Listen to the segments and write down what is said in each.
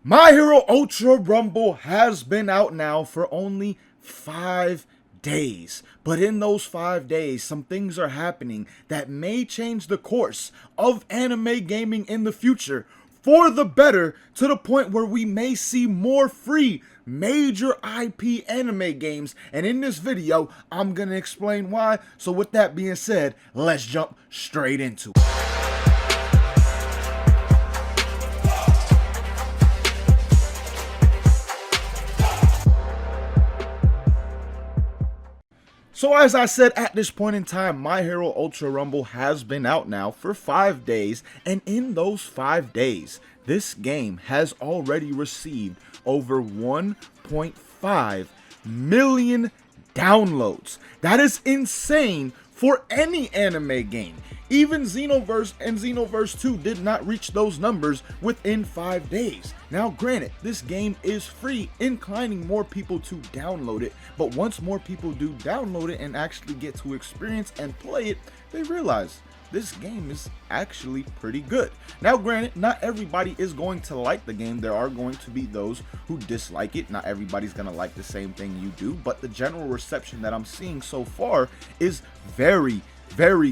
My Hero Ultra Rumble has been out now for only 5 days. But in those 5 days, some things are happening that may change the course of anime gaming in the future for the better, to the point where we may see more free major IP anime games. And in this video, I'm going to explain why. So with that being said, let's jump straight into it. So as I said, at this point in time, My Hero Ultra Rumble has been out now for 5 days, and in those 5 days, this game has already received over 1.5 million downloads. That is insane for any anime game. Even Xenoverse and Xenoverse 2 did not reach those numbers within 5 days. Now granted, this game is free, inclining more people to download it, but once more people do download it and actually get to experience and play it, they realize this game is actually pretty good. Now granted, not everybody is going to like the game. There are going to be those who dislike it. Not everybody's going to like the same thing you do, but the general reception that I'm seeing so far is very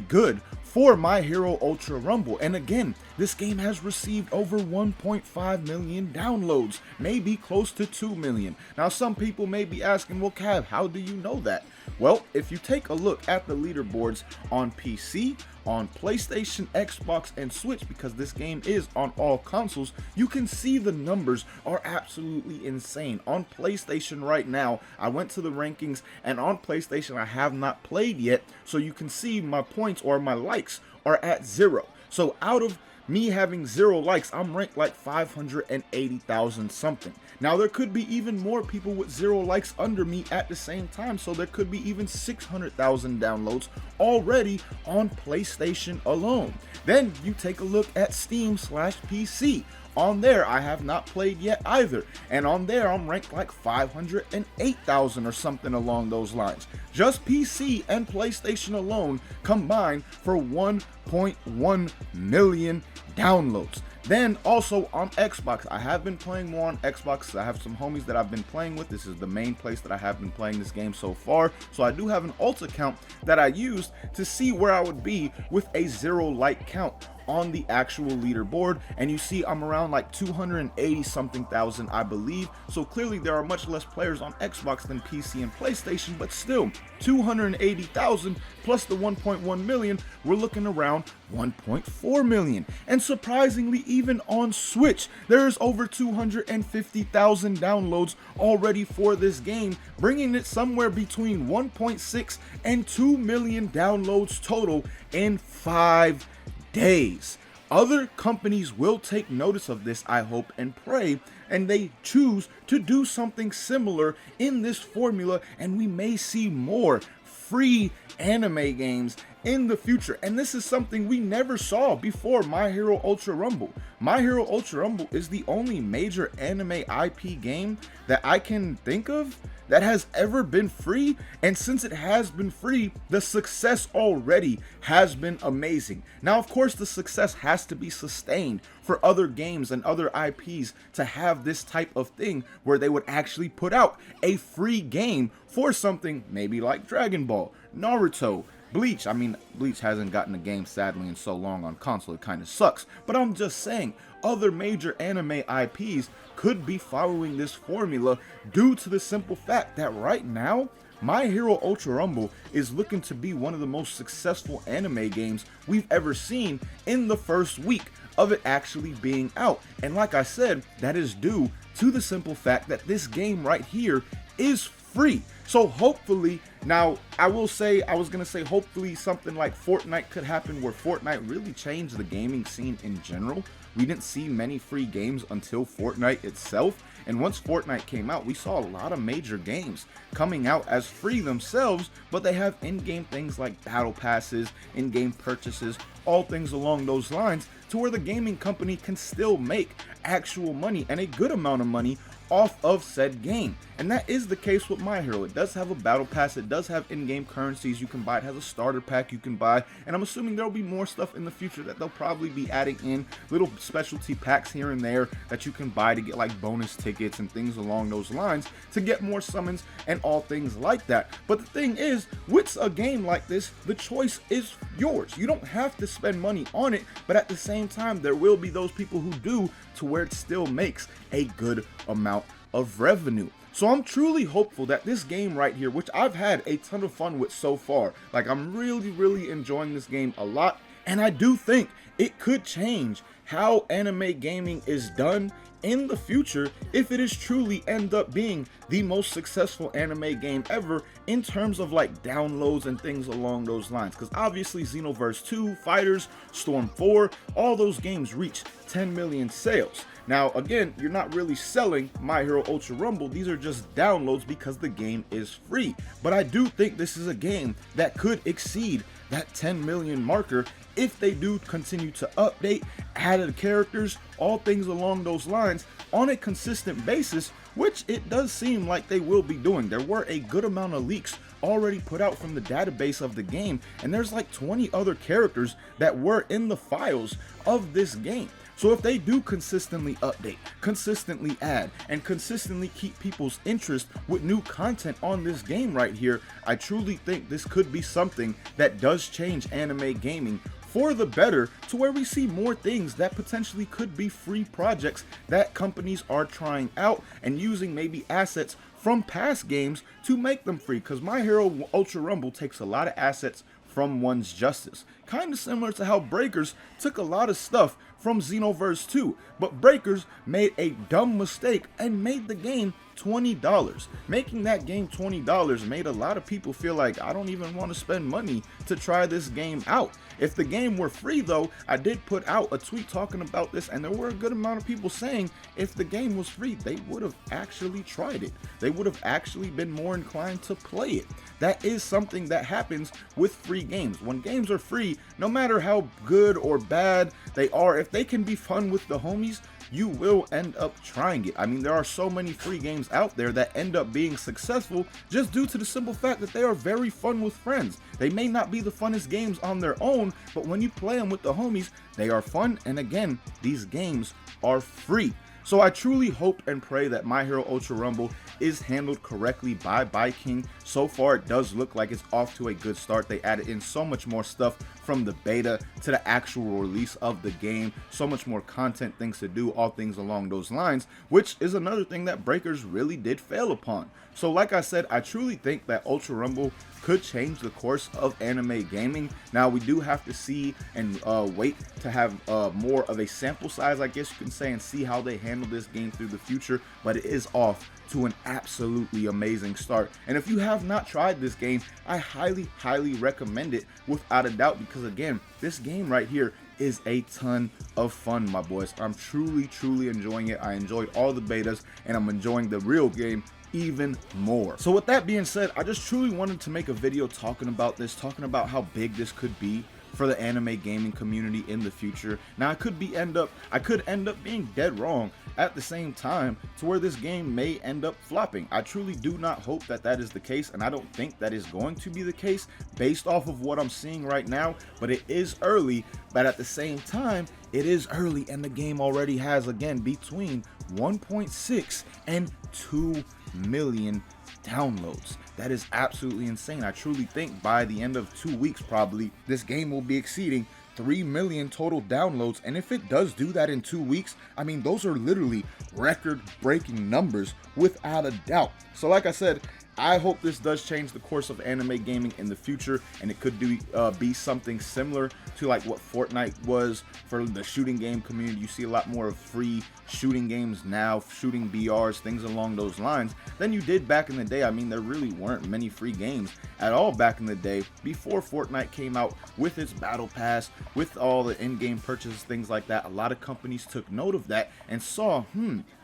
good for My Hero Ultra Rumble. And again, this game has received over 1.5 million downloads, maybe close to 2 million. Now some people may be asking, well Cav, how do you know that? Well, if you take a look at the leaderboards on PC, on PlayStation, Xbox, and Switch, because this game is on all consoles, you can see the numbers are absolutely insane. On PlayStation right now, I went to the rankings, and on PlayStation I have not played yet, so you can see my points or my likes are at 0. So out of me having 0 likes, I'm ranked like 580,000 something. Now there could be even more people with 0 likes under me at the same time, so there could be even 600,000 downloads already on PlayStation alone. Then you take a look at Steam/PC. On there, I have not played yet either, and on there I'm ranked like 508,000 or something along those lines. Just PC and PlayStation alone combined for 1.1 million downloads. Then also on Xbox, I have been playing more on Xbox. I have some homies that I've been playing with. This is the main place that I have been playing this game so far. So I do have an alt account that I used to see where I would be with a 0 like count on the actual leaderboard, and you see I'm around like 280 something thousand, I believe. So clearly there are much less players on Xbox than PC and PlayStation, but still 280,000 plus the 1.1 million, we're looking around 1.4 million. And surprisingly, even on Switch, there's over 250,000 downloads already for this game, bringing it somewhere between 1.6 and 2 million downloads total in 5 days. Other companies will take notice of this, I hope and pray, and they choose to do something similar in this formula, and we may see more free anime games in the future. And this is something we never saw before My Hero Ultra Rumble. My Hero Ultra Rumble is the only major anime IP game that I can think of that has ever been free, and since it has been free, the success already has been amazing. Now of course the success has to be sustained for other games and other IPs to have this type of thing where they would actually put out a free game for something maybe like Dragon Ball, Naruto, Bleach. I mean, Bleach hasn't gotten a game sadly in so long on console, it kind of sucks, but I'm just saying other major anime IPs could be following this formula due to the simple fact that right now My Hero Ultra Rumble is looking to be one of the most successful anime games we've ever seen in the first week of it actually being out. And like I said, that is due to the simple fact that this game right here is free. So hopefully, now I will say, I was gonna say hopefully something like Fortnite could happen, where Fortnite really changed the gaming scene in general. We didn't see many free games until Fortnite itself, and once Fortnite came out, we saw a lot of major games coming out as free themselves, but they have in-game things like battle passes, in-game purchases, all things along those lines, to where the gaming company can still make actual money, and a good amount of money, off of said game. And that is the case with My Hero. It does have a battle pass, it does have in-game currencies you can buy, it has a starter pack you can buy, and I'm assuming there will be more stuff in the future that they'll probably be adding in, little specialty packs here and there that you can buy to get like bonus tickets and things along those lines to get more summons and all things like that. But the thing is, with a game like this, the choice is yours. You don't have to spend money on it, but at the same time, there will be those people who do, to where it still makes a good amount of revenue. So I'm truly hopeful that this game right here, which I've had a ton of fun with so far, like I'm really enjoying this game a lot, and I do think it could change how anime gaming is done in the future if it is truly end up being the most successful anime game ever in terms of like downloads and things along those lines. Because obviously Xenoverse 2, Fighters, Storm 4, all those games reach 10 million sales. Now again, you're not really selling My Hero Ultra Rumble, these are just downloads because the game is free. But I do think this is a game that could exceed that 10 million marker if they do continue to update, added characters, all things along those lines on a consistent basis, which it does seem like they will be doing. There were a good amount of leaks already put out from the database of the game, and there's like 20 other characters that were in the files of this game. So if they do consistently update, consistently add, and consistently keep people's interest with new content on this game right here, I truly think this could be something that does change anime gaming for the better, to where we see more things that potentially could be free projects that companies are trying out and using maybe assets from past games to make them free. Because My Hero Ultra Rumble takes a lot of assets from One's Justice, kind of similar to how Breakers took a lot of stuff from Xenoverse 2, but Breakers made a dumb mistake and made the game $20. Making that game $20 made a lot of people feel like, I don't even want to spend money to try this game out. If the game were free though, I did put out a tweet talking about this, and there were a good amount of people saying if the game was free, they would have actually tried it. They would have actually been more inclined to play it. That is something that happens with free games. When games are free, no matter how good or bad they are, if they can be fun with the homies, you will end up trying it. I mean, there are so many free games out there that end up being successful just due to the simple fact that they are very fun with friends. They may not be the funnest games on their own, but when you play them with the homies, they are fun, and again, these games are free. So I truly hope and pray that My Hero Ultra Rumble is handled correctly by Viking. So far, it does look like it's off to a good start. They added in so much more stuff from the beta to the actual release of the game. So much more content, things to do, all things along those lines, which is another thing that Breakers really did fail upon. So like I said, I truly think that Ultra Rumble could change the course of anime gaming. Now we do have to see and wait to have more of a sample size, I guess you can say, and see how they handle this game through the future, but it is off to an absolutely amazing start. And if you have not tried this game, I highly recommend it without a doubt, because again, this game right here is a ton of fun, my boys. I'm truly enjoying it. I enjoyed all the betas, and I'm enjoying the real game even more. So with that being said, I just truly wanted to make a video talking about this, talking about how big this could be for the anime gaming community in the future. Now I could end up being dead wrong at the same time, to where this game may end up flopping. I truly do not hope that that is the case, and I don't think that is going to be the case based off of what I'm seeing right now, but it is early. But at the same time, it is early, and the game already has, again, between 1.6 and 2 million downloads. That is absolutely insane. I truly think by the end of 2 weeks, probably, this game will be exceeding 3 million total downloads. And if it does do that in 2 weeks, I mean, those are literally record-breaking numbers without a doubt. So like I said, I hope this does change the course of anime gaming in the future, and it could be something similar to like what Fortnite was for the shooting game community. You see a lot more of free shooting games now, shooting BRs, things along those lines, than you did back in the day. I mean, there really weren't many free games at all back in the day before Fortnite came out with its battle pass, with all the in-game purchases, things like that. A lot of companies took note of that and saw,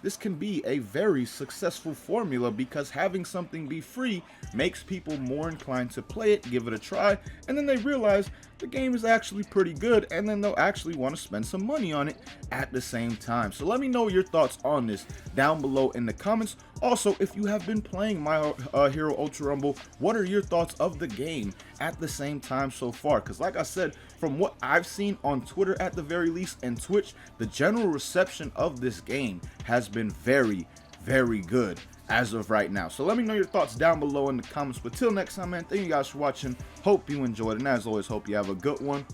this can be a very successful formula, because having something be actually free makes people more inclined to play it, give it a try, and then they realize the game is actually pretty good, and then they'll actually want to spend some money on it at the same time. So let me know your thoughts on this down below in the comments. Also, if you have been playing My Hero Ultra Rumble, what are your thoughts of the game at the same time so far? Because like I said, from what I've seen on Twitter at the very least and Twitch, the general reception of this game has been very, very good as of right now. So let me know your thoughts down below in the comments. But till next time, man, thank you guys for watching. Hope you enjoyed, and as always, hope you have a good one.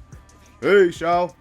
Hey, y'all.